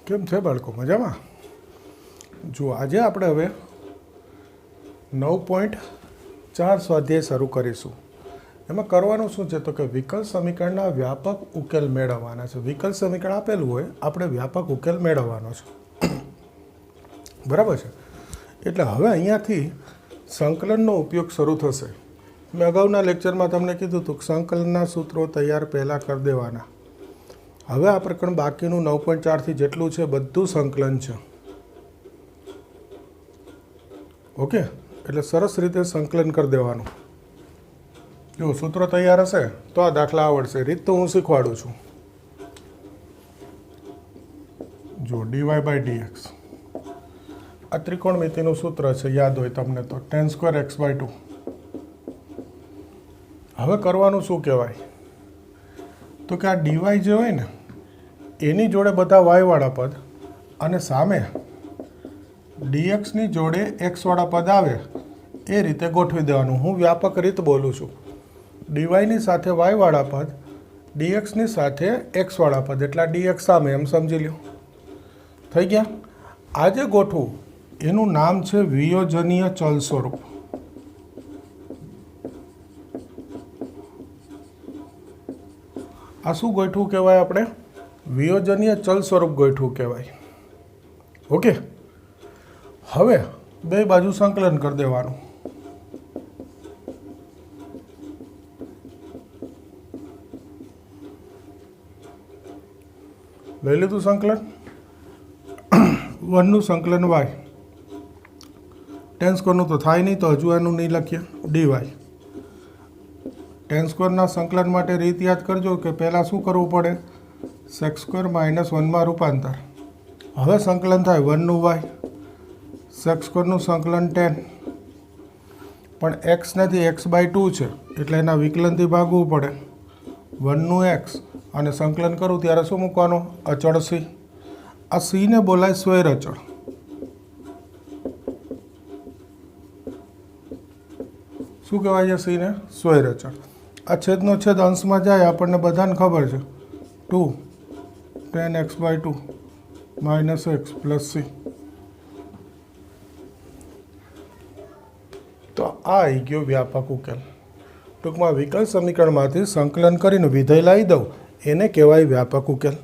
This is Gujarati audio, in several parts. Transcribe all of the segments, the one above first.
કેમ છે બાળકો? મજામાં? જો આજે આપણે હવે 9.4 સ્વાધ્યાય શરૂ કરીશું. એમાં કરવાનું શું છે તો કે વિકલ સમીકરણના વ્યાપક ઉકેલ મેળવવાના છે. વિકલ સમીકરણ આપેલું હોય, આપણે વ્યાપક ઉકેલ મેળવવાનો છે. બરાબર છે? એટલે હવે અહીંયાથી સંકલનનો ઉપયોગ શરૂ થશે. મેં અગાઉના લેક્ચરમાં તમને કીધું હતું કે સંકલનના સૂત્રો તૈયાર પહેલાં કરી દેવાના. હવે આ પ્રકરણ બાકીનું 9.4થી જેટલું છે બધું સંકલન છે. ઓકે, એટલે સરસ રીતે સંકલન કરી દેવાનું. જો સૂત્રો તૈયાર હશે તો આ દાખલા આવડશે. રીત તો હું શીખવાડું છું. જો dy/dx આ ત્રિકોણમિતિનું સૂત્ર છે, યાદ હોય તમને તો tan² x/2. હવે કરવાનું શું કહેવાય તો કે આ dy જે હોય ને એની જોડે બધા વાયવાળા પદ અને સામે dxની જોડે xવાળા પદ આવે એ રીતે ગોઠવી દેવાનું. હું વ્યાપક રીત બોલું છું. ડીવાયની સાથે વાયવાળા પદ, dxની સાથે xવાળા પદ, એટલે dx સામે, એમ સમજી લો. થઈ ગયા? આજે ગોઠવું એનું નામ છે વિયોજનીય ચલ સ્વરૂપ. આ શું ગોઠવું કહેવાય? આપણે વિયોજનીય ચલ સ્વરૂપ ગોઠવું કહેવાય. ઓકે, હવે બે બાજુ સંકલન કરી દેવાનું. લઈ લીધું સંકલન. 1નું સંકલન y, tan² તો થાય નહીં તો હજુ એનું નહીં લખીએ. dy tan² સંકલન માટે રીત યાદ કરજો કે પહેલાં શું કરવું પડે? sec² - 1માં રૂપાંતર. હવે સંકલન થાય 1નું y, sec² સંકલન tan, પણ x નથી, x/2 છે એટલે એના વિકલનથી ભાગવું પડે. 1નું x અને સંકલન કરું ત્યારે શું મૂકવાનું? અચળ c. આ c ને બોલાય સ્વૈર અચળ. શું કહેવાય છે c ને? સ્વૈર અચળ. આ છેદનો છેદ અંશમાં જાય, આપણને બધાને ખબર છે. 2 tan x/2 - x + c. તો આ આવી ગયો વ્યાપક ઉકેલ. ટૂંકમાં વિકલ સમીકરણમાંથી સંકલન કરીને વિધેય લાવી દઉં એને કહેવાય વ્યાપક ઉકેલ.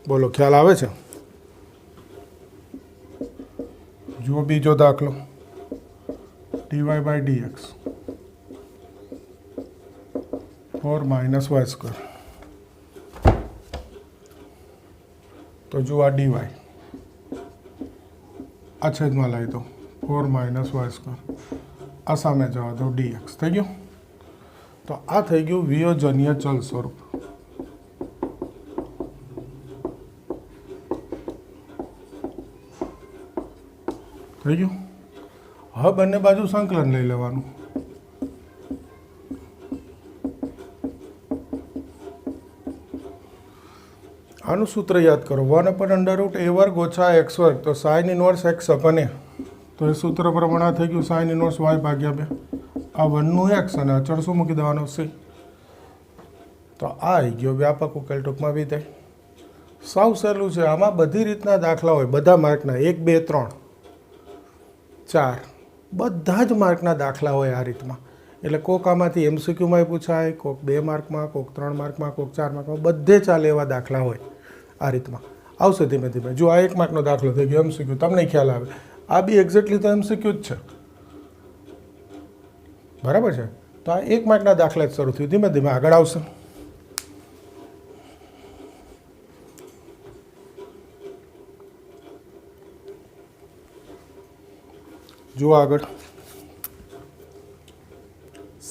બોલો, ખ્યાલ આવે છે? જુઓ બીજો દાખલો, dy/dx 4 - y². તો જુઓ આ dy, આ છેદમાં લાવી દો 4 - y². આ સામે જવા દો dx. થઈ ગયું? તો આ થઈ ગયું વિયોજનીય ચલ સ્વરૂપ. થઈ ગયું? હવે બંને બાજુ સંકલન લઈ લેવાનું. આનું સૂત્ર યાદ કરો, 1/√a² - x². તો sin ઇન્વર્સ x/a. તો એ સૂત્ર પ્રમાણે થઈ ગયું sin ઇન્વર્સ y/2. આ 1નું x અને અચળ શું મૂકી દેવાનો? c. તો આ આવી ગયો વ્યાપક ઉકેલ. ટૂંકમાં વિધેય સાવ સહેલું છે. આમાં બધી રીતના દાખલા હોય, બધા માર્કના, 1, 2, 3, 4, બધા જ માર્કના દાખલા હોય આ રીતમાં. એટલે કોક આમાંથી MCQમાં પૂછાય, કોક 2 માર્કમાં, કોક 3 માર્કમાં, કોક 4 માર્કમાં, બધે ચાલે એવા દાખલા હોય આ રીતમાં. આવશે ધીમે ધીમે. જો આ 1 માર્કનો દાખલો થઈ ગયો MCQ, તમને ખ્યાલ આવે. આ બી એક્ઝેક્ટલી તો MCQ જ છે. બરાબર છે? તો આ 1 માર્કના દાખલા જ શરૂ થયું, ધીમે ધીમે આગળ આવશે. જુઓ આગળ,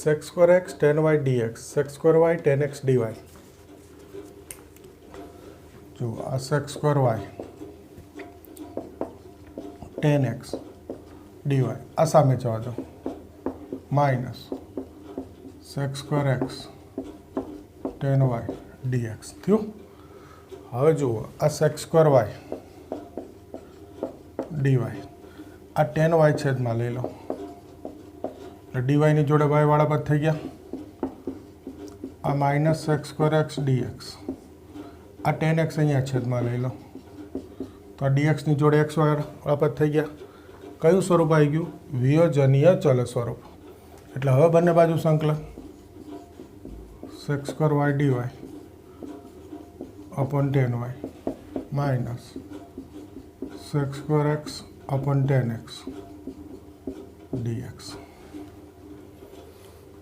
sec² x tan y dx, sec² y tan x dy. જો આ sec² y tan x dy, આ સામે જવા દો minus sec² x tan y dx. થયું? હવે જુઓ આ sec² y dy, આ tan y છેદમાં લઈ લો એટલે ડીવાયની જોડે વાયવાળા પદ થઈ ગયા. આ -sec² x dx, આ tan x અહીંયા છેદમાં લઈ લો તો આ ડીએક્સની જોડે એક્સ વાય બાબત થઈ ગયા. કયું સ્વરૂપ આવી ગયું? વિયોજનીય ચલ સ્વરૂપ. એટલે હવે બંને બાજુ સંકલન sec square y dy upon 10y minus sec square x upon 10x dx.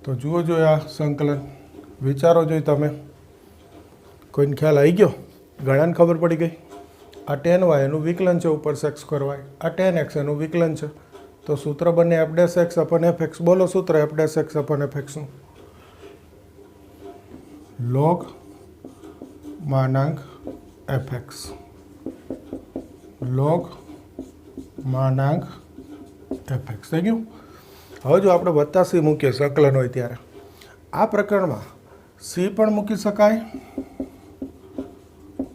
तो जुओ जो आ संकलन विचारो जो तमे कोई ख्याल आई गयो? घणाने खबर पड़ी गई. आ 10y एनु विकलन है ऊपर सेक्स स्क्वेर वाय, आ 10x एनु विकलन है. तो सूत्र बने f dash x upon f x. बोलो सूत्र f dash x upon f x log मानांक एफ एक्स लॉग मानांक एफ एक्स थी गयु. હવે જો આપણે વત્તા સી મૂકીએ સંકલન હોય ત્યારે આ પ્રકરણમાં સી પણ મૂકી શકાય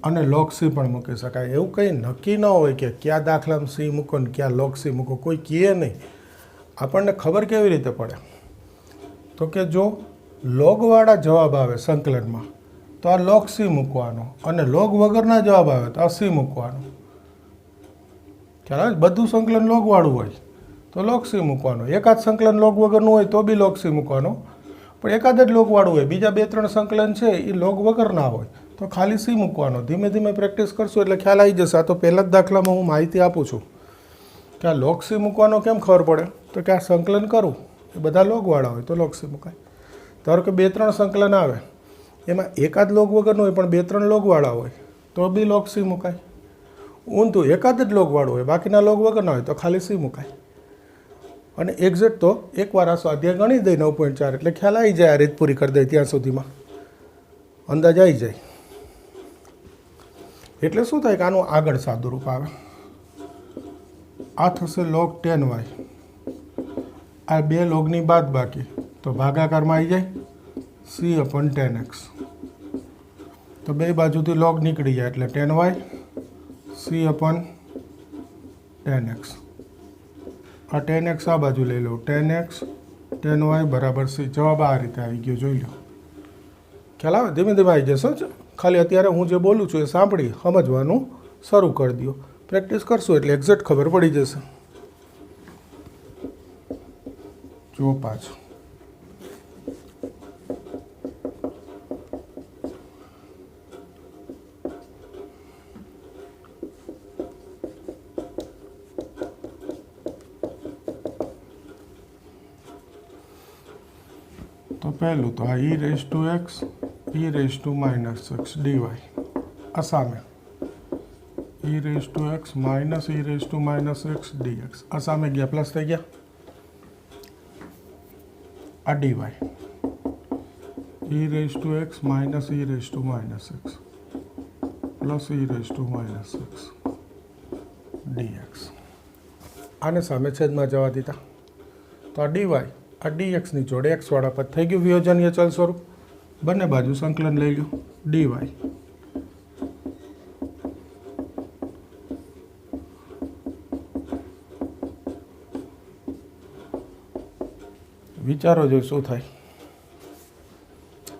અને લોગ સી પણ મૂકી શકાય. એવું કંઈ નક્કી ન હોય કે કયા દાખલામાં સી મૂકો ને ક્યાં લોગ સી મૂકો, કોઈ કહે નહીં. આપણને ખબર કેવી રીતે પડે? તો કે જો લોગવાળા જવાબ આવે સંકલનમાં તો આ લોગ સી મૂકવાનો, અને લોગ વગરના જવાબ આવે તો આ સી મૂકવાનો. ખ્યાલ આવે? બધું સંકલન લોગવાળું હોય તો લોગ સી મૂકવાનો. એકાદ સંકલન લોગ વગરનું હોય તો બી લોગ સી મૂકવાનો. પણ એકાદ જ લોગવાળું હોય, બીજા 2-3 સંકલન છે એ લોગ વગરના હોય તો ખાલી સી મૂકવાનો. ધીમે ધીમે પ્રેક્ટિસ કરશું એટલે ખ્યાલ આવી જશે. આ તો પહેલા જ દાખલામાં હું માહિતી આપું છું કે આ લોગ સી મૂકવાનો કેમ ખબર પડે? તો કે આ સંકલન કરું એ બધા લોગવાળા હોય તો લોગ સી મુકાય. ધારો કે 2-3 સંકલન આવે એમાં એકાદ લોગ વગરનું હોય પણ 2-3 લોગવાળા હોય તો બી લોગ સી મુકાય. ઊંધું એકાદ જ લોગવાળું હોય બાકીના લોગ વગરના હોય તો ખાલી સી મુકાય. અને એક્ઝેક્ટ તો એકવાર આ સ્વાધ્યાય ગણી દઈ 9.4 એટલે ખ્યાલ આવી જાય. આ રીત પૂરી કરી દે ત્યાં સુધીમાં અંદાજ આવી જાય. એટલે શું થાય કે આનું આગળ સાદું રૂપ આવે. આ થશે log 10y, આ બે લોગની બાદ બાકી તો ભાગાકારમાં આવી જાય c upon 10x. તો બે બાજુથી લોગ નીકળી જાય એટલે 10y c upon 10x. આ 10x આ બાજુ લઈ લો, 10x 10y બરાબર c. જવાબ આ રીતે આવી ગયો, જોઈ લો. ખ્યાલ આવે? ધીમે ધીમે આવી જશો. ખાલી અત્યારે હું જે બોલું છું એ સાંભળી સમજવાનું શરૂ કરી દો. પ્રેક્ટિસ કરશું એટલે એક્ઝેક્ટ ખબર પડી જશે. જો પાછું તો પહેલું તો આ e raise to x e raise to minus x dy. આ સામે e raise to x minus e raise to minus x dx. આ સામે ગયા પ્લસ થઈ ગયા. આ dy e raise to x minus e raise to minus x plus e raise to minus x dx. આને સામે છેદમાં જવા દીધા તો આ ડીવાય આ ડીએક્સની જોડે એક્સ વાળા પદ થઈ ગયું વિયોજનીય ચલ સ્વરૂપ. બંને બાજુ સંકલન લઈ લ્યું. ડીવાય વિચારો જો શું થાય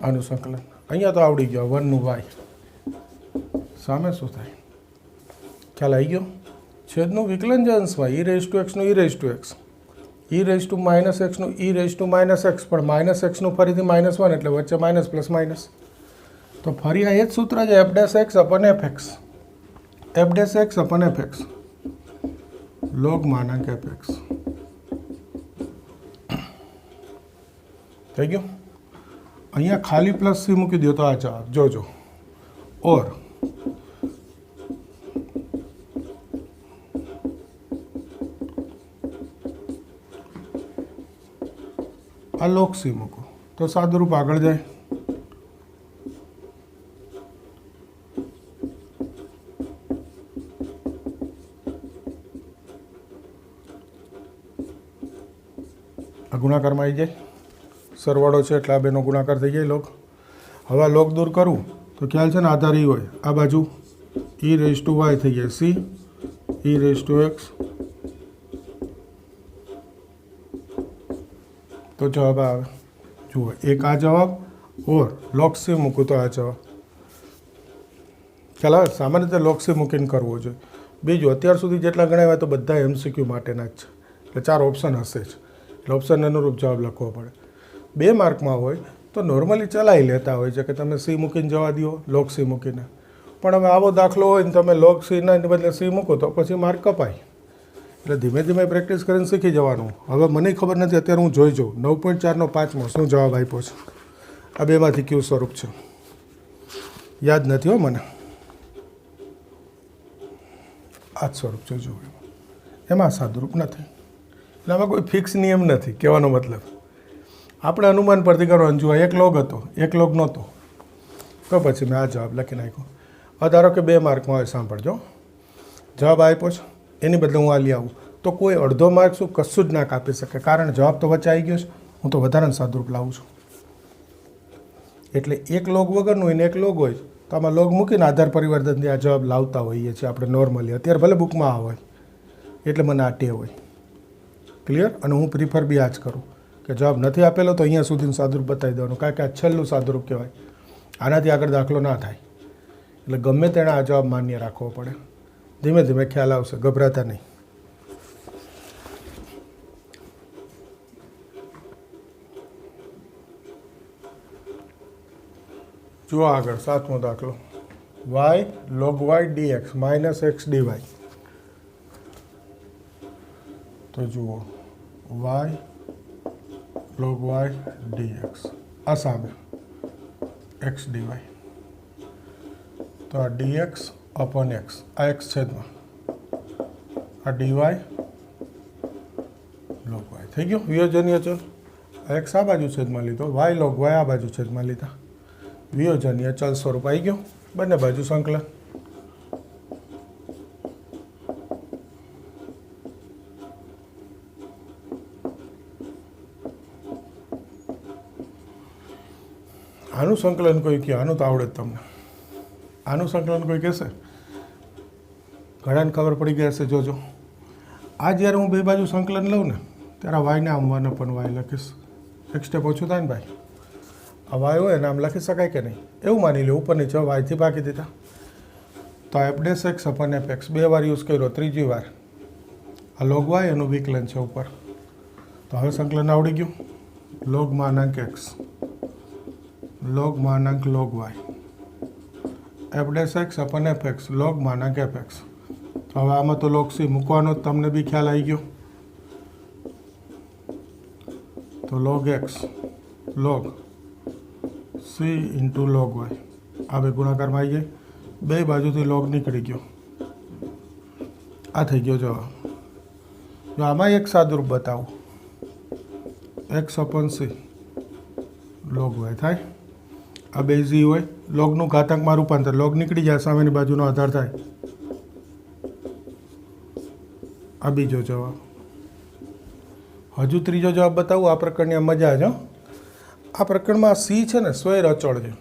આનું સંકલન. અહીંયા તો આવડી ગયો 1 નું વાય. સામે શું થાય ખ્યાલ આવી ગયો? છેદનું વિકલન છે અંશમાં e રેઝ ટુ એક્સનું e raise to x, e raise to minus એક્સનું e raise to minus x, પણ માઇનસ એક્સનું ફરીથી -1 એટલે વચ્ચે માઇનસ પ્લસ માઇનસ. તો ફરી આ એ જ સૂત્ર છે f dash x upon f x, f dash x upon f x log માનાંક એફ એક્સ. થઈ ગયું? અહીંયા ખાલી પ્લસ સી મૂકી દો તો આ જવાબ જોજો. ઓર આ લોગ સી મૂકો તો સાદુરૂપ આગળ જાય. આ ગુણાકારમાં આવી જાય. સરવાળો છે એટલે આ બેનો ગુણાકાર થઈ જાય લોગ. હવે આ લોગ દૂર કરવું તો ખ્યાલ છે ને આધાર ઈ હોય. આ બાજુ e રેઝ ટુ વાય થઈ જાય c e raise to x. તો જવાબ આવે. જુઓ એક આ જવાબ ઓર લોગ સી મૂકું તો આ જવાબ. ખ્યાલ આવે? સામાન્ય રીતે લોગ સી મૂકીને કરવો જોઈએ. બીજું અત્યાર સુધી જેટલા ગણાવ્યા તો બધા MCQ માટેના જ છે, એટલે 4 ઓપ્શન હશે જ, એટલે ઓપ્શન અનુરૂપ જવાબ લખવો પડે. 2 માર્કમાં હોય તો નોર્મલી ચલાવી લેતા હોય છે કે તમે સી મૂકીને જવા દો, લોગ સી મૂકીને. પણ હવે આવો દાખલો હોય ને તમે લોગ સીના બદલે સી મૂકો તો પછી માર્ક કપાય. એટલે ધીમે ધીમે પ્રેક્ટિસ કરીને શીખી જવાનું. હવે મને ખબર નથી, અત્યારે હું જોઈ જાઉં 9.4નો 5મો શું જવાબ આપ્યો છે. આ બેમાંથી કયું સ્વરૂપ છે યાદ નથી હો મને. આ જ સ્વરૂપ છે, જો એમાં સાદુરૂપ નથી. એટલે આમાં કોઈ ફિક્સ નિયમ નથી, કહેવાનો મતલબ આપણે અનુમાન પરથી કરવાનું. જો એક લોગ હતો, એક લોગ નહોતો, તો પછી મેં આ જવાબ લખી નાખ્યો. હવે ધારો કે 2 માર્કમાં હોય, સાંભળજો, જવાબ આપ્યો છે એની બદલે હું આ લઈ આવું તો કોઈ અડધો માર્ક શું કશું જ ના કાપી શકે, કારણ જવાબ તો વચ્ચે આવી ગયો છે. હું તો વધારાનું સાદુરૂપ લાવું છું. એટલે એક લોગ વગરનું હોય ને એક લોગ હોય તો આમાં લોગ મૂકીને આધાર પરિવર્તનથી આ જવાબ લાવતા હોઈએ છીએ આપણે નોર્મલી. અત્યારે ભલે બુકમાં આ હોય એટલે મને આ ટેવ હોય. ક્લિયર? અને હું પ્રિફર બી આ જ કરું કે જવાબ નથી આપેલો તો અહીંયા સુધીનું સાદુરૂપ બતાવી દેવાનું, કારણ કે આ છેલ્લું સાદુરૂપ કહેવાય. આનાથી આગળ દાખલો ના થાય. એટલે ગમે તેણે આ જવાબ માન્ય રાખવો પડે. ધીમે ધીમે ખ્યાલ આવશે, ગભરાતા નહીં. જુઓ આગળ 7મો દાખલો, y log y dx minus x dy. તો જુઓ y log y dx, આ સામે x dy. તો આ dx અપોન x, આ x છેદમાં આ dy log y થઈ ગયું વિયોજનીય ચલ. x આ બાજુ છેદમાં લીધો, y log y આ બાજુ છેદમાં લીધા, વિયોજનીય ચલ સ્વરૂપ આવી ગયું. બંને બાજુ સંકલન. આનું સંકલન કોઈ કહે, આનું તો આવડે જ તમને. આનું સંકલન કોઈ કહેશે, ઘણાને ખબર પડી ગઈ હશે. જોજો, આ જ્યારે હું બે બાજુ સંકલન લઉં ને ત્યારે વાયને આમ 1 upon y લખીશ. એક સ્ટેપ ઓછું થાય ને ભાઈ. આ વાય હોય ને આમ લખી શકાય કે નહીં, એવું માની લો ઉપર નીચે વાયથી બાકી દીધા. તો F dash x upon f x 2 વાર યુઝ કર્યો, ત્રીજી વાર આ લોગ વાય એનું વિકલન છે ઉપર. તો હવે સંકલન આવડી ગયું. લોગ માનાંક એક્સ લોગ માનાંક log y f dash x upon f x log માનાંક એફ એક્સ. તો હવે આમાં તો લોગ સી મૂકવાનો તમને બી ખ્યાલ આવી ગયો. તો log x log C into log y, આ બે ગુણાકારમાં આવી જાય, બે બાજુથી લોગ નીકળી ગયો. આ થઈ ગયો જવાબ. જો આમાં એક સાદુરૂપ બતાવું, x upon C log y થાય. આ બે ઝી હોય, લોગનું ઘાતાંકમાં રૂપાંતર, લોગ નીકળી જાય, સામેની બાજુનો આધાર થાય. આ બીજો જવાબ. હજુ ત્રીજો જવાબ બતાવું. આ પ્રકારની આ મજા જ. આ પ્રકરણમાં સી છે ને સ્વૈર અચળ છે,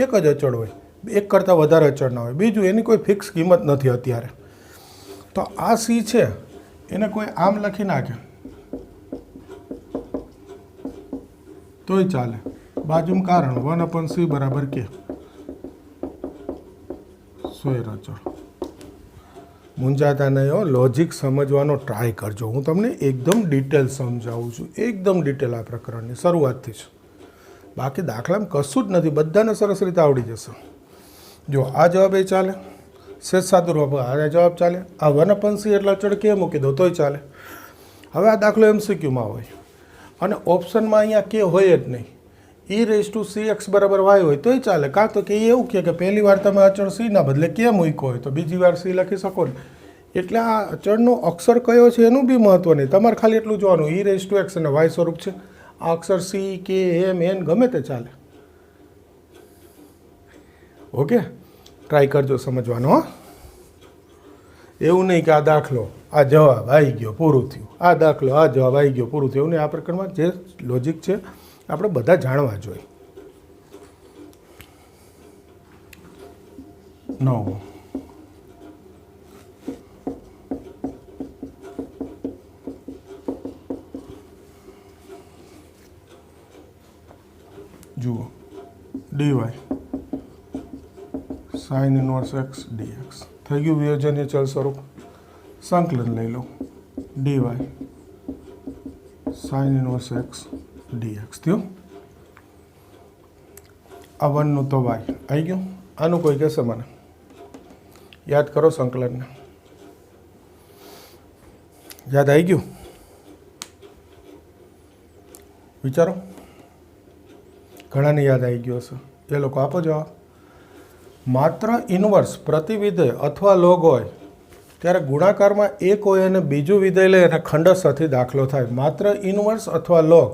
એક જ અચળ હોય, એક કરતાં વધારે અચળ ના હોય. બીજું એની કોઈ ફિક્સ કિંમત નથી અત્યારે. તો આ સી છે એને કોઈ આમ લખી નાખે તોય ચાલે. બાજુમાં કારણ 1 upon c બરાબર કે સ્વૈર અચળ. મૂંઝાતા નહીં હો, લોજિક સમજવાનો ટ્રાય કરજો. હું તમને એકદમ ડિટેલ સમજાવું છું, એકદમ ડિટેલ આ પ્રકરણની શરૂઆતથી જ. બાકી દાખલામાં કશું જ નથી, બધાને સરસ રીતે આવડી જશે. જો આ જવાબ એ ચાલે, સેજ સાદુરૂપ આ જવાબ ચાલે. આ 1 upon c એટલે અચળ કે મૂકી દો તોય ચાલે. હવે આ દાખલો MCQમાં હોય અને ઓપ્શનમાં અહીંયા કે હોય જ નહીં, e રેઝ ટુ cx બરાબર y હોય તોય ચાલે. કાં તો કે એવું કહે કે પહેલી વાર તમે અચળ c ના બદલે કે મૂક્યો હોય તો બીજી વાર c લખી શકો ને. એટલે આ અચળનો અક્ષર કયો છે એનું બી મહત્વ નહીં, તમારે ખાલી એટલું જોવાનું e રેઝ ટુ x અને y સ્વરૂપ છે. આ અક્ષર સી કે એમ એન ગમે તે ચાલે. ઓકે, ટ્રાય કરજો સમજવાનો. એવું નહીં કે આ દાખલો આ જવાબ આવી ગયો પૂરું થયું, આ દાખલો આ જવાબ આવી ગયો પૂરું થયું. એવું નહીં. આ પ્રકારમાં જે લોજિક છે આપણે બધા જાણવા જોઈએ. 9 જુઓ dy sin inverse x dx થઈ ગયું વિયોજનીય ચલ સ્વરૂપ. સંકલન લઈ લો dy sine inverse x dx થયું. આ વનનું તો વાય આવી ગયું. આનું કોઈ કહેશે મને યાદ કરો સંકલનને. યાદ આવી ગયું? વિચારો. ઘણાને યાદ આવી ગયો હશે. એ લોકો આપો જવાબ. માત્ર ઇનવર્સ પ્રતિવિધેય અથવા લોગ હોય ત્યારે ગુણાકારમાં એક હોય અને બીજું વિધેય લઈ અને ખંડસ્થથી દાખલો થાય. માત્ર ઇનવર્સ અથવા લોગ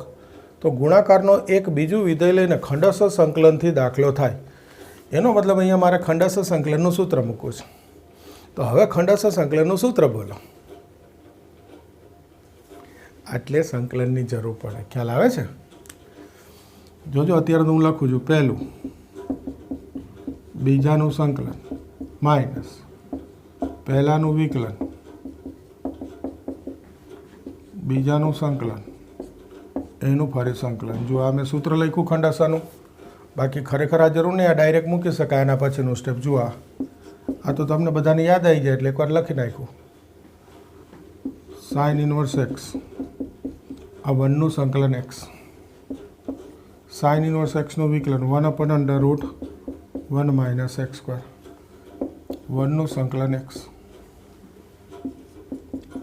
તો ગુણાકારનો એક બીજું વિધેય લઈને ખંડસ્થ સંકલનથી દાખલો થાય. એનો મતલબ અહીંયા મારે ખંડસ્થ સંકલનનું સૂત્ર મૂકવું છે. તો હવે ખંડસ્થ સંકલનનું સૂત્ર બોલો. આટલે સંકલનની જરૂર પડે. ખ્યાલ આવે છે? જોજો અત્યારે તો હું લખું છું પહેલું બીજાનું સંકલન માઇનસ પહેલાનું વિકલન બીજાનું સંકલન એનું ફરી સંકલન. જો આ મેં સૂત્ર લખ્યું ખંડસાનું. બાકી ખરેખર આ જરૂર નહીં, આ ડાયરેક્ટ મૂકી શકાય. એના પછીનું સ્ટેપ જુઓ. આ તો તમને બધાને યાદ આવી જાય એટલે એકવાર લખી નાખ્યું. સાઇન ઇનવર્સ એક્સ, આ વનનું સંકલન એક્સ, સાઇન ઇનવર્સ એક્સનું વિકલન 1/√1 માઇનસ એક્સ સ્ક્વેર, વનનું સંકલન એક્સ.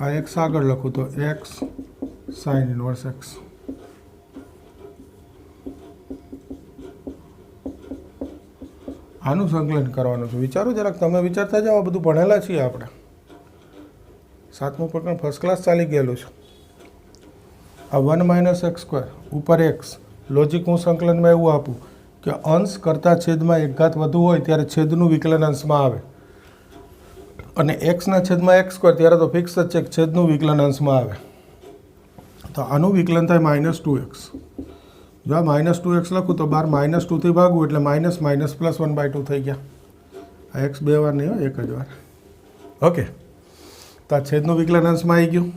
આ એક્સ આગળ લખું તો એક્સ સાઇન ઇનવર્સ એક્સ. આનું સંકલન કરવાનું છે. વિચારો જરાક, તમે વિચારતા જાઓ. બધું ભણેલા છીએ આપણે. 7મું પ્રકરણ ફર્સ્ટ ક્લાસ ચાલી ગયેલું છે. આ 1 માઇનસ એક્સ સ્ક્વેર ઉપર એક્સ. લોજિક હું સંકલનમાં એવું આપું કે અંશ કરતાં છેદમાં એક ઘાત વધુ હોય ત્યારે છેદનું વિકલન અંશમાં આવે, અને એક્સના છેદમાં એક્સ સ્ક્વેર ત્યારે તો ફિક્સ જ છે કે છેદનું વિકલન અંશમાં આવે. તો આનું વિકલન થાય -2x. જો આ -2x લખું તો બાર -2થી ભાગવું એટલે માઇનસ માઇનસ પ્લસ 1/2 થઈ ગયા. આ એક્સ 2 વાર નહીં હોય, એક જ વાર. ઓકે, તો આ છેદનું વિકલન અંશમાં આવી ગયું.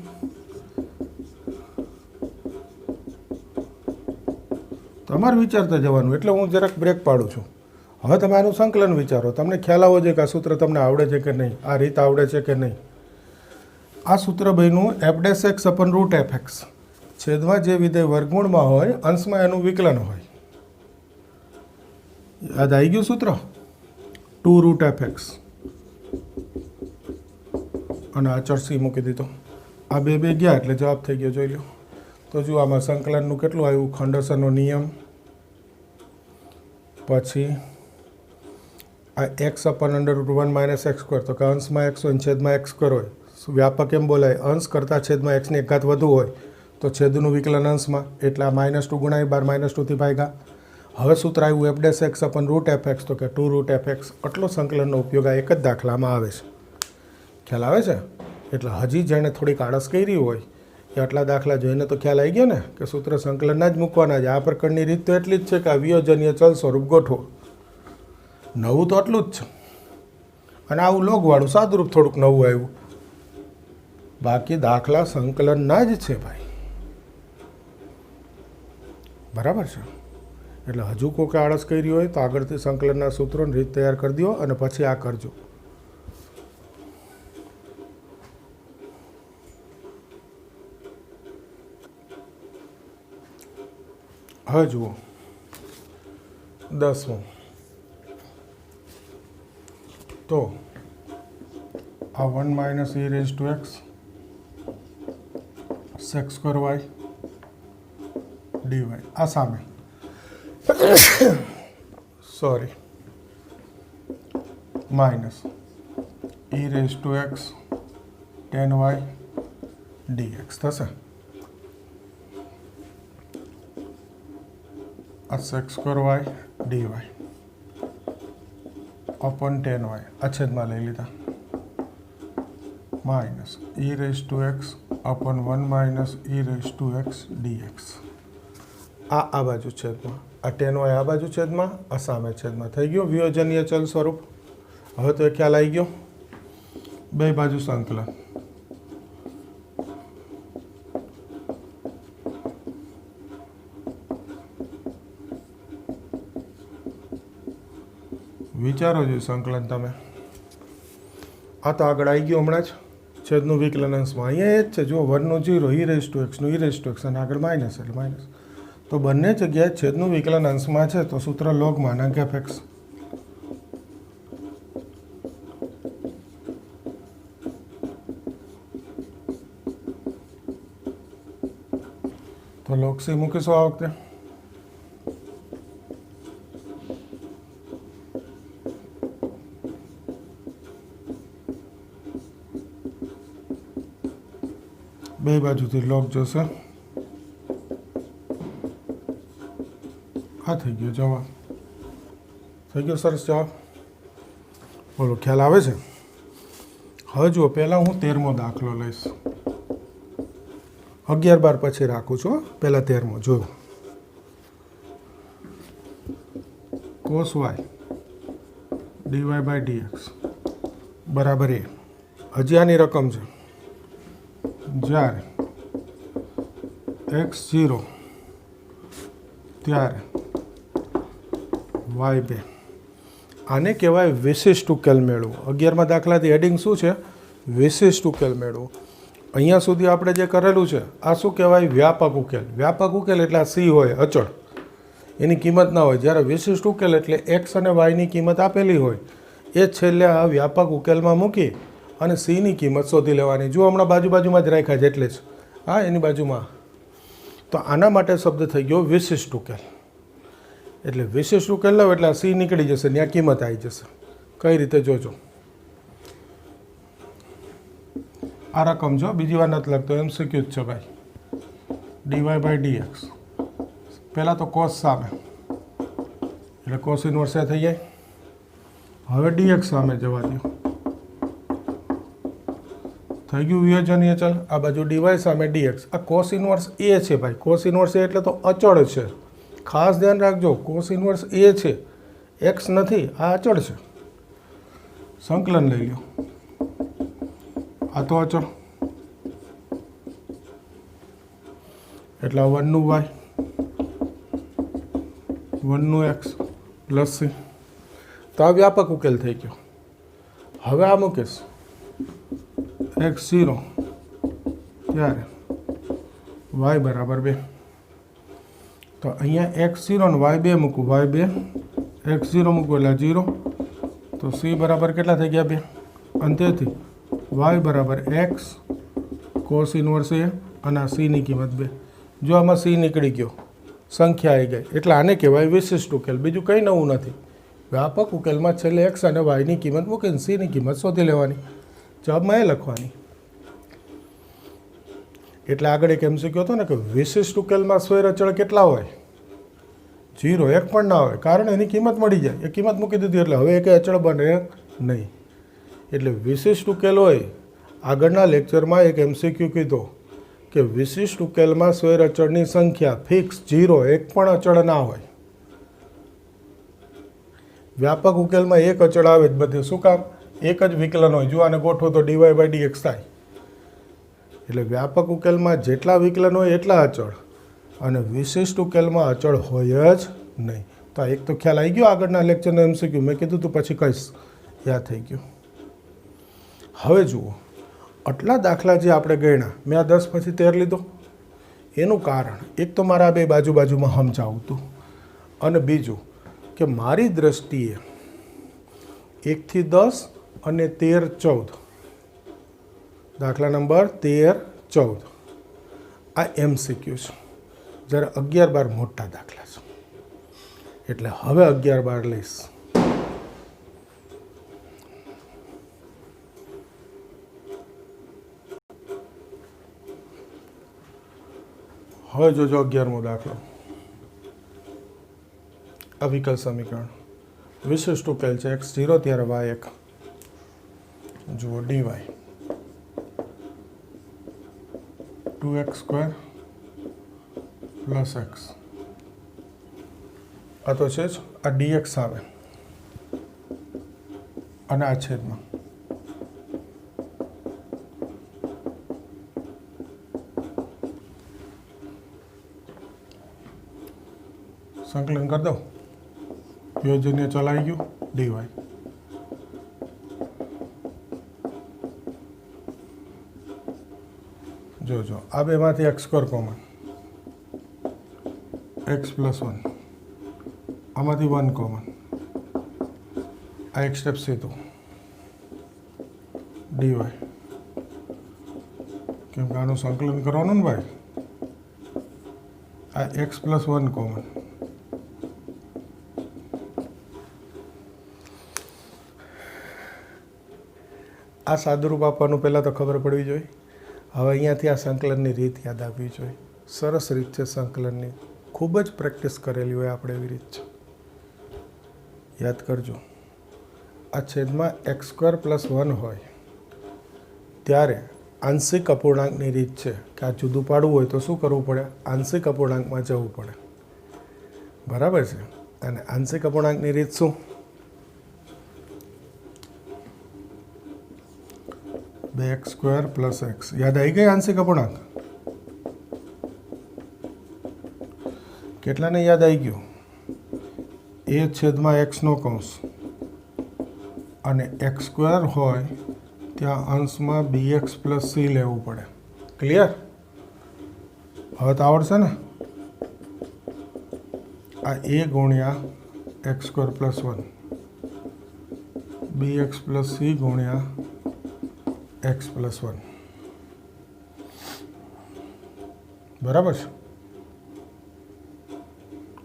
તમારે વિચારતા જવાનું, એટલે હું જરાક બ્રેક પાડું છું. હવે તમે આનું સંકલન વિચારો. તમને ખ્યાલ આવવો જોઈએ કે આ સૂત્ર તમને આવડે છે કે નહીં, આ રીત આવડે છે કે નહીં. આ સૂત્ર બન્યું f'(x/√fx). છેદમાં જે વિધેય વર્ગમૂળમાં હોય અંશમાં એનું વિકલન હોય. યાદ આવી ગયું સૂત્ર? 2√fx અને અચળ c મૂકી દીધો. આ બે ગયા એટલે જવાબ થઈ ગયો. જોઈ લો. તો જુઓ આમાં સંકલનનું કેટલું આવ્યું? ખંડસરનો નિયમ, પછી આ x/√1 માઇનસ એક્સ સ્ક્વેર. તો કે અંશમાં એક્સ હોય છેદમાં એક્સ સ્ક્વેર હોય. વ્યાપક એમ બોલાય, અંશ કરતાં છેદમાં એક્સની એક ઘાત વધુ હોય તો છેદનું વિકલન અંશમાં, એટલે આ -2 ગુણાય બાર -2થી ભાગ્યા. હવે સૂત્ર આવ્યું f'(x/√fx). તો કે 2√fx. આટલો સંકલનનો ઉપયોગ આ એક જ દાખલામાં આવે છે. ખ્યાલ આવે છે? એટલે હજી જેણે થોડીક આળસ કરી હોય એ આટલા દાખલા જોઈને તો ખ્યાલ આવી ગયો ને કે સૂત્ર સંકલનના જ મૂકવાના છે. આ પ્રકારની રીત તો એટલી જ છે કે આ વિયોજનીય ચલ સ્વરૂપ ગોઠવો. નવું તો આટલું જ છે. અને આવું લોગવાળું સાદુરૂપ થોડુંક નવું આવ્યું. બાકી દાખલા સંકલનના જ છે ભાઈ. બરાબર છે? એટલે હજુ કોઈ આળસ કરી હોય તો આગળથી સંકલનના સૂત્રોની રીત તૈયાર કરી દો અને પછી આ કરજો. હવે જુઓ 10મું. તો આ 1 માઇનસ e⁻x sec²y dy આ સામે sorry minus e⁻x tan y dx થશે. આ sec²y dy અપન tan y આ છેદમાં લઈ લીધા, minus e⁻x અપન 1 minus e⁻x dx. આ બાજુ છેદમાં, આ tan y આ બાજુ છેદમાં, આ સામે છેદમાં. થઈ ગયું વિયોજનીય ચલ સ્વરૂપ. હવે તો એ ખ્યાલ આવી ગયો. બે બાજુ સંકલન. વિચારો છો સંકલન તમે. આ તો આગળ આવી ગયું હમણાં જ છેદનું વિકલન અંશમાં. અહીંયા એ જ છે, જો 1 નું 0, e રેઝ ટુ એક્સનું e રેઝ ટુ એક્સ અને આગળ માઇનસ એટલે માઇનસ. તો બંને જગ્યાએ છેદનું વિકલન અંશમાં છે તો સૂત્ર લોગમાં ના એફ એક્સ. તો લોગ સી મૂકીશું આ વખતે. બે બાજુથી લોગ જશે. હા થઈ ગયો જવાબ. થઈ ગયો સરસ જવાબ. બોલો ખ્યાલ આવે છે? હવે જુઓ, પહેલાં હું 13મો દાખલો લઈશ. 11 12 પછી રાખું છું. પહેલાં 13મો જોયું. Cos y dy by dx બરાબર એ. હજી આની રકમ છે. જ્યારે x0 ત્યારે y2. આને કહેવાય વિશિષ્ટ ઉકેલ મેળવો. 11મા દાખલાથી હેડિંગ શું છે? વિશિષ્ટ ઉકેલ મેળવો. અહીંયા સુધી આપણે જે કરેલું છે આ શું કહેવાય? વ્યાપક ઉકેલ. વ્યાપક ઉકેલ એટલે આ સી હોય અચળ, એની કિંમત ના હોય. જ્યારે વિશિષ્ટ ઉકેલ એટલે એક્સ અને વાયની કિંમત આપેલી હોય એ છેલ્લે આ વ્યાપક ઉકેલમાં મૂકી અને સીની કિંમત શોધી લેવાની. જો હમણાં બાજુમાં જ રાખ્યા છે એટલે જ. હા, એની બાજુમાં. તો આના માટે શબ્દ થઈ ગયો વિશિષ્ટ ઉકેલ. એટલે વિશિષ્ટ ઉકેલ લો એટલે આ સી નીકળી જશે, ત્યાં કિંમત આવી જશે. કઈ રીતે જોજો. આ રકમ જો બીજી વાર નથી લખતો, MCQ જ છે ભાઈ. dy by dx. પહેલાં તો કોસ સામે એટલે કોસ ઇન્વર્સ એ થઈ જાય. હવે dx સામે જવા દો. થઈ ગયું વિયોજનીય ચલ. આ બાજુ dy સામે dx. આ કોસ ઇન્વર્સ એ છે ભાઈ. કોસ ઇન્વર્સ એ એટલે તો અચળ છે. ખાસ ધ્યાન રાખજો, કોસ ઇન્વર્સ એ છે, એક્સ નથી. આ અચળ છે. સંકલન લઈ લો. આ તો અચળ એટલે 1 નું y 1 નું x પ્લસ સી. તો આ વ્યાપક ઉકેલ થઈ ગયો. હવે આ મૂકીશ x0 ત્યારે y બરાબર 2. તો અહીંયા x0 ને y2 મૂકું. y2 x0 મૂકું એટલે 0. તો c બરાબર કેટલા થઈ ગયા? 2. અને તેથી y બરાબર x કોસ ઇન્વર્સ એ અને આ c ની કિંમત 2. જો આમાં c નીકળી ગયો, સંખ્યા આવી ગઈ, એટલે આને કહેવાય વિશિષ્ટ ઉકેલ. બીજું કંઈ નવું નથી. વ્યાપક ઉકેલમાં છેલ્લે x અને y ની કિંમત મૂકીને c ની કિંમત શોધી લેવાની. જવાબમાં એ લખવાની. એટલે આગળ એક MCQ હતો ને કે વિશિષ્ટ ઉકેલમાં સ્વૈર અચળ કેટલા હોય? 0, 1 પણ ના હોય, કારણ એની કિંમત મળી જાય. એ કિંમત મૂકી દીધી એટલે હવે એક અચળ બને નહીં. એટલે વિશિષ્ટ ઉકેલ હોય. આગળના લેક્ચરમાં એક MCQ કીધો કે વિશિષ્ટ ઉકેલમાં સ્વૈર અચળની સંખ્યા ફિક્સ 0, 1 પણ અચળ ના હોય. વ્યાપક ઉકેલમાં એક અચળ આવે જ બધે. શું કામ? એક જ વિકલન હોય. જો આને ગોઠવો તો dy બાય dx થાય. એટલે વ્યાપક ઉકેલમાં જેટલા વિકલન હોય એટલા અચળ, અને વિશિષ્ટ ઉકેલમાં અચળ હોય જ નહીં. તો આ એક તો ખ્યાલ આવી ગયો. આગળના લેક્ચરનો MCQ મેં કીધું તું પછી કહીશ, યાદ થઈ ગયું. હવે જુઓ, આટલા દાખલા જે આપણે ગણ્યા, મેં આ 10 પછી 13 લીધો. એનું કારણ એક તો મારા બે બાજુમાં સમજાવું હતું, અને બીજું કે મારી દ્રષ્ટિએ 1 થી 10 અને 13 14, દાખલા નંબર 13 14 આ MCQ છે. જ્યારે 11 12 મોટા દાખલા છે. એટલે હવે 11 12 લઈશ. હવે જોજો 11મો દાખલો. અવિકલ સમીકરણ. વિશિષ્ટ ઉકેલ છે x0 ત્યારે y1. જુઓ dy 2x² પ્લસ x. આ તો છે જ. આ dx આવે અને આ છેદમાં. સંકલન કરી દઉં. યોજનીય ચલાવી ગયું dy. જો આ બેમાંથી x square common, x plus 1, આમાંથી 1 કોમન, આ એક સ્ટેપ સીધું dy, કેમ કે આનું સંકલન કરવાનું ને ભાઈ, આ એક્સ પ્લસ 1 કોમન, આ સાદુરૂપ આપવાનું પહેલાં તો ખબર પડવી જોઈએ. હવે અહીંયાથી આ સંકલનની રીત યાદ આવવી જોઈએ. સરસ રીત છે સંકલનની, ખૂબ જ પ્રેક્ટિસ કરેલી હોય આપણે એવી રીત છે. યાદ કરજો, આ છેદમાં એક્સ સ્ક્વેર પ્લસ 1 હોય ત્યારે આંશિક અપૂર્ણાંકની રીત છે કે આ જુદું પાડવું હોય તો શું કરવું પડે? આંશિક અપૂર્ણાંકમાં જવું પડે. બરાબર છે. અને આંશિક અપૂર્ણાંકની રીત શું? બે એક્સ સ્ક્વેર પ્લસ એક્સ. યાદ આવી ગઈ આંશિક અપૂર્ણાંક? કેટલાને યાદ આવી ગયું? એ છેદમાં એક્સનો કૌંસ અને એક્સ સ્ક્વેર હોય ત્યાં અંશમાં બી એક્સ પ્લસ સી લેવું પડે. ક્લિયર? હવે તો આવડશે ને? આ એ ગુણ્યા એક્સ સ્ક્વેર પ્લસ 1 બી એક્સ પ્લસ સી ગુણ્યા એક્સ પ્લસ 1. બરાબર છે?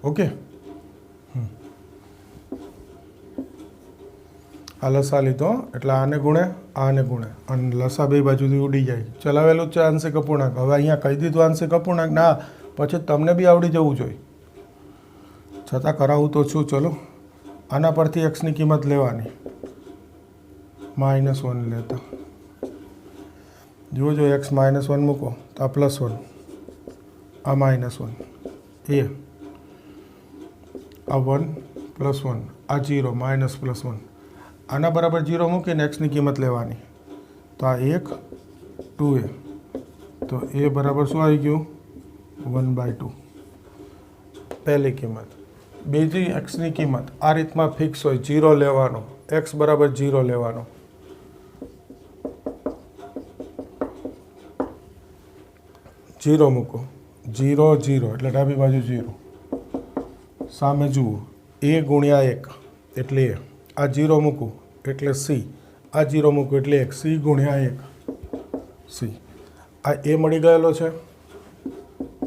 ઓકે. આ લસા લીધો એટલે આને ગુણે અને લસા બે બાજુથી ઉડી જાય. ચલાવેલું જ છે આંશિક અપૂર્ણાંક. હવે અહીંયા કહી દીધું આંશિક અપૂર્ણાંક ના, પછી તમને બી આવડી જવું જોઈએ. છતાં કરાવું તો છું. ચલો, આના પરથી એક્સની કિંમત લેવાની, -1 લેતા. જો એક્સ -1 મૂકો તો આ +1, આ -1, એ આ 1 + 1, આ 0 -+1. આના બરાબર 0 મૂકીને એક્સની કિંમત લેવાની. તો આ 1 2a, તો એ બરાબર શું આવી ગયું? 1/2 પહેલી કિંમત. બીજી એક્સની કિંમત આ રીતમાં ફિક્સ હોય, 0 લેવાનો, એક્સ બરાબર 0 લેવાનો. જીરો મૂકો, 0 0 એટલે ડાબી બાજુ 0. સામે જુઓ, એ ગુણ્યા 1 એટલે એ, આ 0 મૂકું એટલે સી, આ 0 મૂકું એટલે 1, સી ગુણ્યા 1 સી. આ એ મળી ગયેલો છે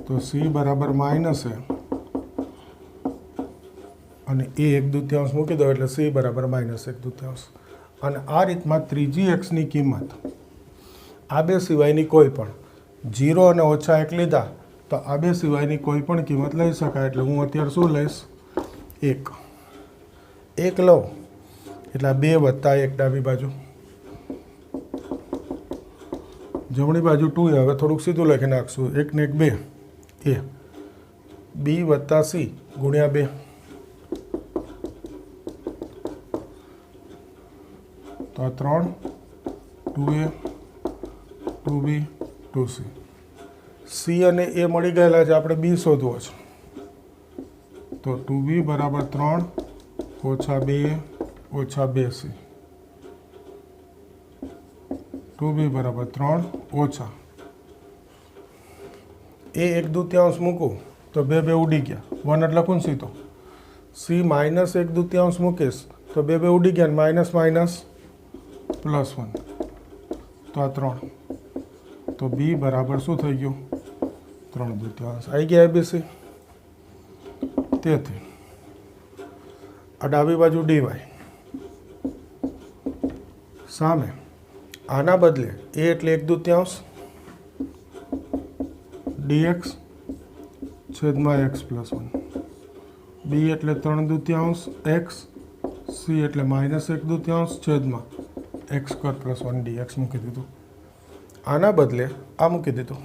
તો સી બરાબર -, અને એ 1/2 મૂકી દો એટલે સી બરાબર -1/2. અને આ રીતમાં ત્રીજી એક્સની કિંમત આ બે સિવાયની કોઈ પણ 0 અને -1 લીધા તો આ બે સિવાયની કોઈ પણ કિંમત લઈ શકાય. એટલે હું અત્યારે શું લઈશ? 1 લઉં એટલે 2 + 1 ડાબી બાજુ, જમણી બાજુ 2. હવે થોડુંક સીધું લખી નાખશું, 1 ને 1 2, એ બી + સી ગુણ્યા 2. તો આ 3 2a 2b 2c. સી અને એ મળી ગયેલા છે, આપણે બી શોધવો છે. તો 2b બરાબર 3 - 2a - 2c. 2b બરાબર 3 ઓછા એ 1/2 મૂકું તો 2 ઉડી ગયા. 1 એટલે લખું સીધો. સી -1/2 મૂકીશ તો 2 ઉડી ગયા, માઇનસ +1, તો આ 3. તો બી બરાબર શું થઈ ગયું? 3/2 આવી ગયા એબીસી. તેથી આ ડાબી બાજુ ડીવાય, સામે આના બદલે એ એટલે 1/2 dx છેદમાં x + 1, બી એટલે 3/2 x, સી એટલે -1/2 છેદમાં x² + 1 dx મૂકી દીધું. આના બદલે આ મૂકી દીધું.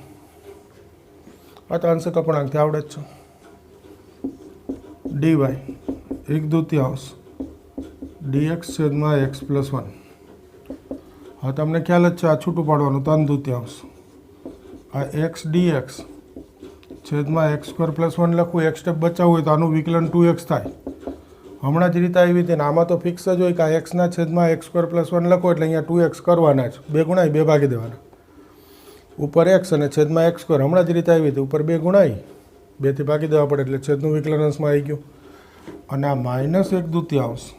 આ તો આંશિક અપૂર્ણાંકથી આવડે જ છે. dy 1/2 dx છેદમાં x + 1. હવે તમને ખ્યાલ જ છે, આ છૂટું પાડવાનું 3/2. આ x dx છેદમાં x² + 1 લખવું, એક સ્ટેપ બચાવવું હોય તો આનું વિકલન 2x થાય. હમણાં જ રીતે આવી હતી ને આમાં તો ફિક્સ જ હોય કે આ એક્સના છેદમાં x² + 1 લખો એટલે અહીંયા 2x કરવાના જ. 2 ગુણાય 2 ભાગી દેવાના. ઉપર એક્સ અને છેદમાં એક્સ સ્ક્વેર હમણાં જ રીતે આવી હતી, ઉપર 2 ગુણાઈ 2થી ભાગી દેવા પડે એટલે છેદનું વિકલન અંશમાં આવી ગયું. અને આ -1/2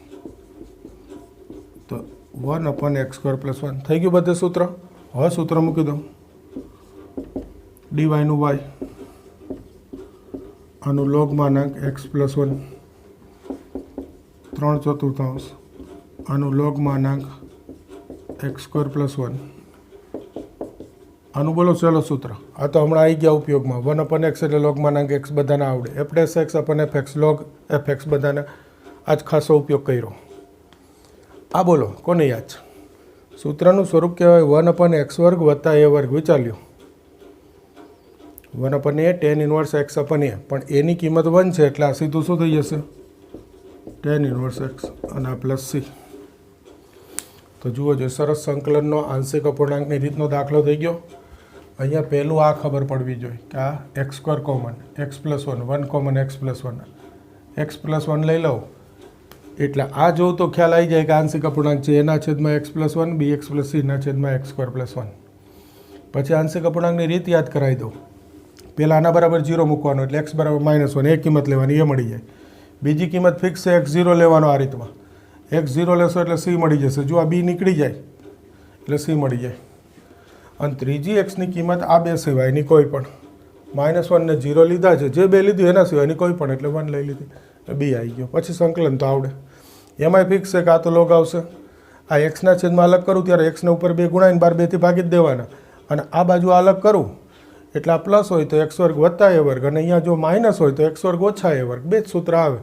તો 1/x² + 1 થઈ ગયું બધે સૂત્ર. હવે સૂત્ર મૂકી દો, ડીવાયનું વાય આનું લોગમાનાંક x + 1 3/4 આનું લોગમાનાંક x² + 1 આનું બોલો ચાલો સૂત્ર. આ તો હમણાં આવી ગયા ઉપયોગમાં. 1/x એટલે લોગમાનાંક x બધાને આવડે, f'(x/fx log fx બધાને આજ ખાસો ઉપયોગ કર્યો. આ બોલો કોને યાદ છે? સૂત્રનું સ્વરૂપ કહેવાય 1/x² + a². વિચાર્યો 1/a tan inverse x/a, પણ એની કિંમત 1 છે એટલે આ સીધું શું થઈ જશે? tan inverse x અને આ પ્લસ c. તો જુઓ જો સરસ સંકલનનો આંશિક અપૂર્ણાંકની રીતનો દાખલો થઈ ગયો. અહીંયા પહેલું આ ખબર પડવી જોઈએ કે આ x² common, x + 1 1 common x + 1 x + 1 લઈ લઉં એટલે આ જોઉં તો ખ્યાલ આવી જાય કે આંશિક અપૂર્ણાંક છે એના છેદમાં x + 1 bx + c ના છેદમાં x² + 1. પછી આંશિક અપૂર્ણાંકની રીત યાદ કરાવી દઉં. પહેલાં આના બરાબર 0 મૂકવાનો એટલે x બરાબર -1 એ કિંમત લેવાની, એ મળી જાય. બીજી કિંમત ફિક્સ છે, x0 લેવાનો. આ રીતમાં x0 લેશો એટલે c મળી જશે. જો આ b નીકળી જાય એટલે c મળી જાય. અને ત્રીજી એક્સની કિંમત આ બે સિવાયની કોઈ પણ, -1 ને 0 લીધા છે, જે બે લીધું એના સિવાયની કોઈ પણ એટલે 1 લઈ લીધી એટલે b આવી ગયો. પછી સંકલન તો આવડે. એમાંય ફિક્સ છે કે આ તો લોગ આવશે. આ એક્સના છેદમાં અલગ કરું ત્યારે એક્સને ઉપર 2 ગુણાઈને 2થી ભાગી જ દેવાના. અને આ બાજુ અલગ કરું એટલે આ પ્લસ હોય તો x² + a², અને અહીંયા જો માઇનસ હોય તો x² - a². બે જ સૂત્ર આવે.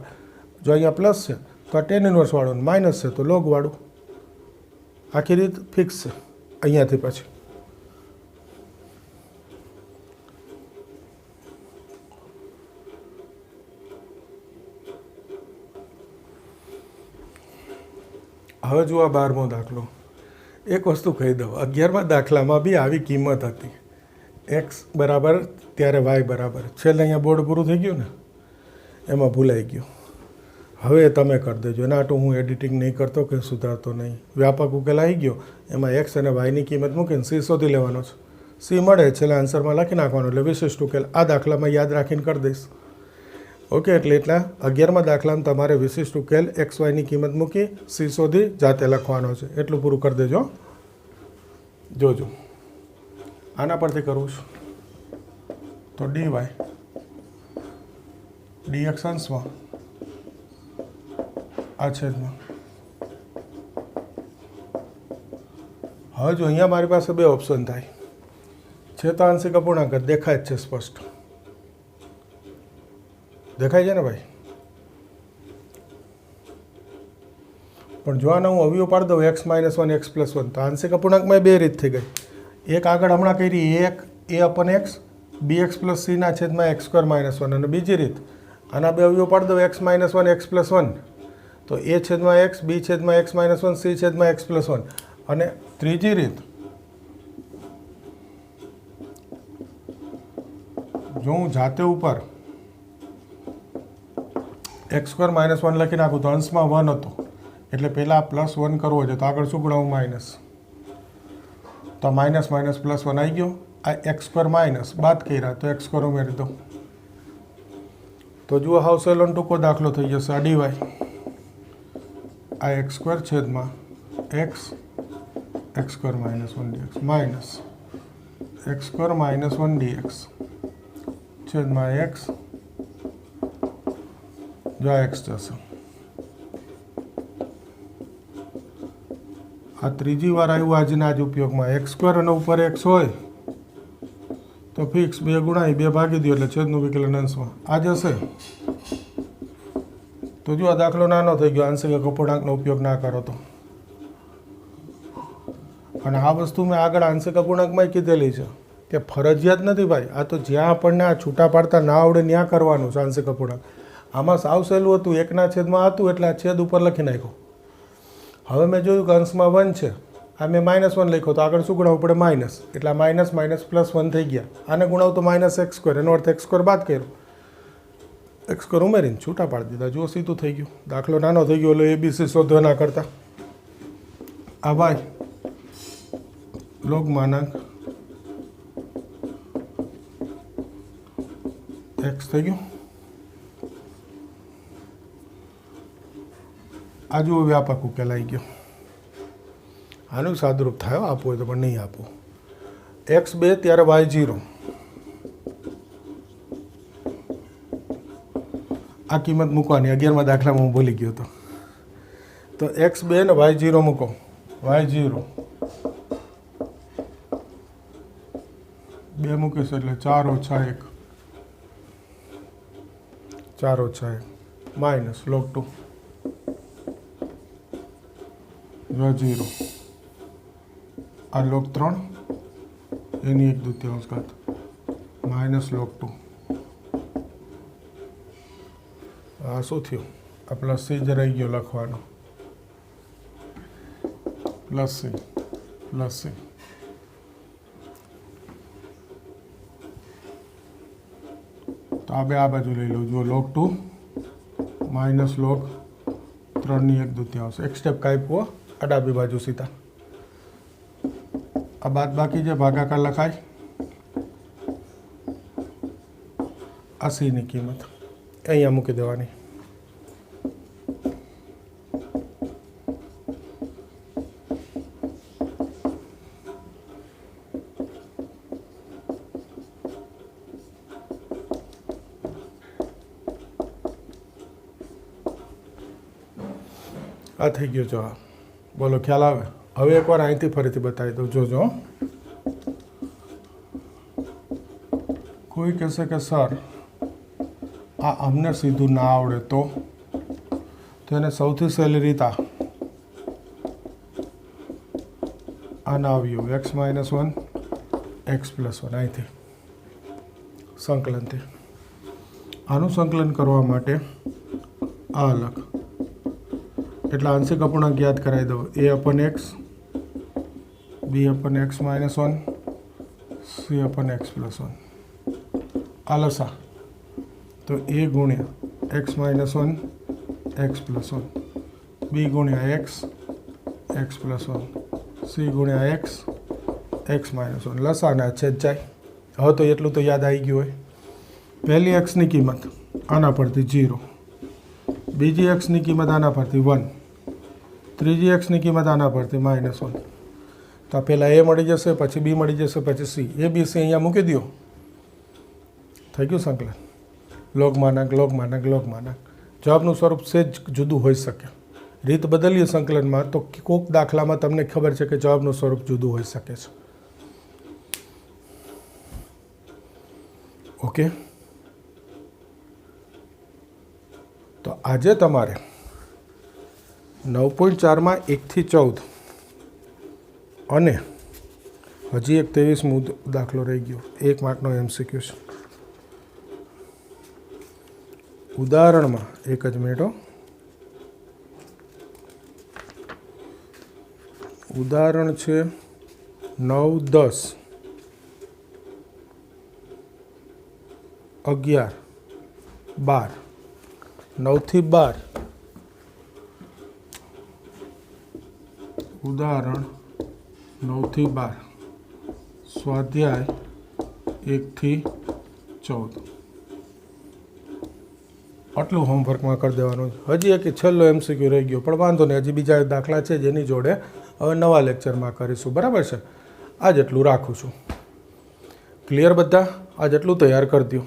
જો અહીંયા પ્લસ છે તો આ tan inverse વાળું, માઇનસ છે તો લોગ વાળું. આખી રીત ફિક્સ છે અહીંયાથી. પછી હવે જુઓ આ 12મો દાખલો. એક વસ્તુ કહી દઉં, 11મા દાખલામાં બી આવી કિંમત હતી. x બરાબર ત્યારે y બરાબર. છેલ્લે અહીંયા બોર્ડ પૂરું થઈ ગયું ને, એમાં ભૂલાઈ ગયું. હવે તમે કરી દેજો. એના આટલું હું એડિટિંગ નહીં કરતો કે સુધારતો નહીં. વ્યાપક ઉકેલ આવી ગયો, એમાં x અને yની કિંમત મૂકીને c શોધી લેવાનો છે. c મળે છેલ્લે આન્સરમાં લખી નાખવાનો એટલે વિશિષ્ટ ઉકેલ. આ દાખલામાં યાદ રાખીને કરી દઈશ. ઓકે, એટલે એટલા 11મા દાખલામાં તમારે વિશિષ્ટ ઉકેલ x yની કિંમત મૂકી c શોધી જાતે લખવાનો છે. એટલું પૂરું કરી દેજો. જોજો આના પરથી કરવું છું તો dy dx અંશમાં આ છેદમાં. હવે જો અહીંયા મારી પાસે બે ઓપ્શન થાય છે તો આંશિક અપૂર્ણાંક જ દેખાય જ છે, સ્પષ્ટ દેખાય છે ને ભાઈ. પણ જો આના હું અવયવ પાડી દઉં x - 1 x + 1 તો આંશિક અપૂર્ણાંકમાં બે રીત થઈ ગઈ. એક આગળ હમણાં કરી, એક a/x bx + c ના છેદમાં x² - 1, અને બીજી રીત આના બે અવયવ પાડી દઉં x - 1 x + 1 તો a/x b/x - 1 c/x + 1. અને ત્રીજી રીત જો હું જાતે ઉપર x² - 1 લખી નાખું તો અંશમાં 1 હતો એટલે પહેલાં +1 કરવો છે તો આગળ શું ગણાવું? માઇનસ. તો માઇનસ માઇનસ +1 આવી ગયો. આ x² માઇનસ બાદ કર્યા તો x² ઉમેરી દો. તો જુઓ હાવ સહેલો ટૂંકો દાખલો થઈ જશે. આ dy આ x² છેદમાં x x² - 1 dx minus x² - 1 dx છેદમાં x જો x જશે. આ ત્રીજી વાર આવ્યું આજના જ ઉપયોગમાં. x² અને ઉપર x હોય તો ફિક્સ 2 ગુણાય 2 ભાગી દો એટલે છેદનું વિકલન અંશમાં આ જશે. તો જો આ દાખલો નાનો થઈ ગયો, આંશિક અપૂર્ણાંકનો ઉપયોગ ના કરો તો. અને આ વસ્તુ મેં આગળ આંશિક અપૂર્ણાંકમાં કીધેલી છે કે ફરજિયાત નથી ભાઈ. આ તો જ્યાં આપણને આ છૂટા પાડતા ના આવડે ત્યાં કરવાનું છે આંશિક અપૂર્ણાંક. આમાં સાવ સહેલું હતું, 1ના છેદમાં હતું એટલે આ છેદ ઉપર લખી નાખ્યો. હવે મેં જોયું કે અંશમાં 1 છે, આ મેં -1 લખ્યો તો આગળ શું ગુણાવવું પડે? માઇનસ. એટલે માઇનસ માઇનસ +1 થઈ ગયા. આને ગુણાવ તો -x², એનો અર્થ x² બાદ કર્યો, x² ઉમેરીને છૂટા પાડી દીધા. જુઓ સીધું થઈ ગયું. દાખલો નાનો થઈ ગયો એટલે ABC શોધવા ના કરતા. આ y લોગ માનાંક एक्स થઈ ગયું. આ જુઓ વ્યાપક ઉકેલાઈ ગયો. આનું સાદુરૂપ થાય આપવું હોય તો પણ નહીં આપવું. x2 ત્યારે y0 આ કિંમત મૂકવાની 11મા દાખલામાં હું ભૂલી ગયો હતો. તો x2 ને y0 મૂકો. y0 2 મૂકીશ એટલે 4 - 1 4 - 1 માઇનસ log 2 0 આ log 3 એની 1/2 ઘાત માઇનસ log 2. આ શું થયું? આ પ્લસ સી જ રહી ગયો લખવાનો. પ્લસ સી તો આ બે આ બાજુ લઈ લો. જુઓ log 2 માઇનસ log 3ની 1/2. એક સ્ટેપ કાપ્યો આ ડાબી બાજુ સીધા. આ બાદ બાકી જે ભાગાકાર લખાય આ સીની કિંમત અહીંયા મૂકી દેવાની. આ થઈ ગયો જવાબ. બોલો ખ્યાલ આવે? હવે એકવાર અહીંથી ફરીથી બતાવી દઉં. જોજો. કોઈ કહેશે કે સર આ અમને સીધું ના આવડે તો એને સૌથી સહેલી રીત આ ના આવ્યું x - 1 x + 1 અહીંથી સંકલનથી. આનું સંકલન કરવા માટે આ અલગ એટલે આંશિક અપૂર્ણાંક યાદ કરાવી દો. a/x b/x - 1 c/x + 1 આ લસા તો a × x - 1 x + 1 b × x x + 1 c × x x - 1 લસાના છેદ જાય. હવે તો એટલું તો યાદ આવી ગયું હોય. પહેલી એક્સની કિંમત આના પરથી 0, બીજી એક્સની કિંમત આના પરથી 1, ત્રીજી એક્સની કિંમત આના પરથી -1. તો પહેલાં એ મળી જશે, પછી બી મળી જશે, પછી સી. એ બી સી અહીંયા મૂકી દો. થઈ ગયું સંકલન. લોગ માનાંક લોગ માનાંક લોગ માનાંક. જવાબનું સ્વરૂપ સેજ જુદું હોઈ શકે. રીત બદલીએ સંકલનમાં તો કોઈક દાખલામાં તમને ખબર છે કે જવાબનું સ્વરૂપ જુદું હોઈ શકે છે. ઓકે, તો આજે તમારે 9.4માં 1 થી 14 અને હજી એક 23મો દાખલો રહી ગયો. 1 માર્કનો MCQ છે. ઉદાહરણમાં એક જ મિનિટ. ઉદાહરણ છે 9, 10, 11, 12. 9 થી 12. ઉદાહરણ 9 થી 12. સ્વાધ્યાય 1 થી 14. આટલું હોમવર્કમાં કરી દેવાનું. હજી એક છેલ્લો MCQ રહી ગયો, પણ વાંધો નહીં, હજી બીજા દાખલા છે જેની જોડે હવે નવા લેક્ચરમાં કરીશું. બરાબર છે? આ જેટલું રાખું છું. ક્લિયર બધા? આ જેટલું તૈયાર કરી દો.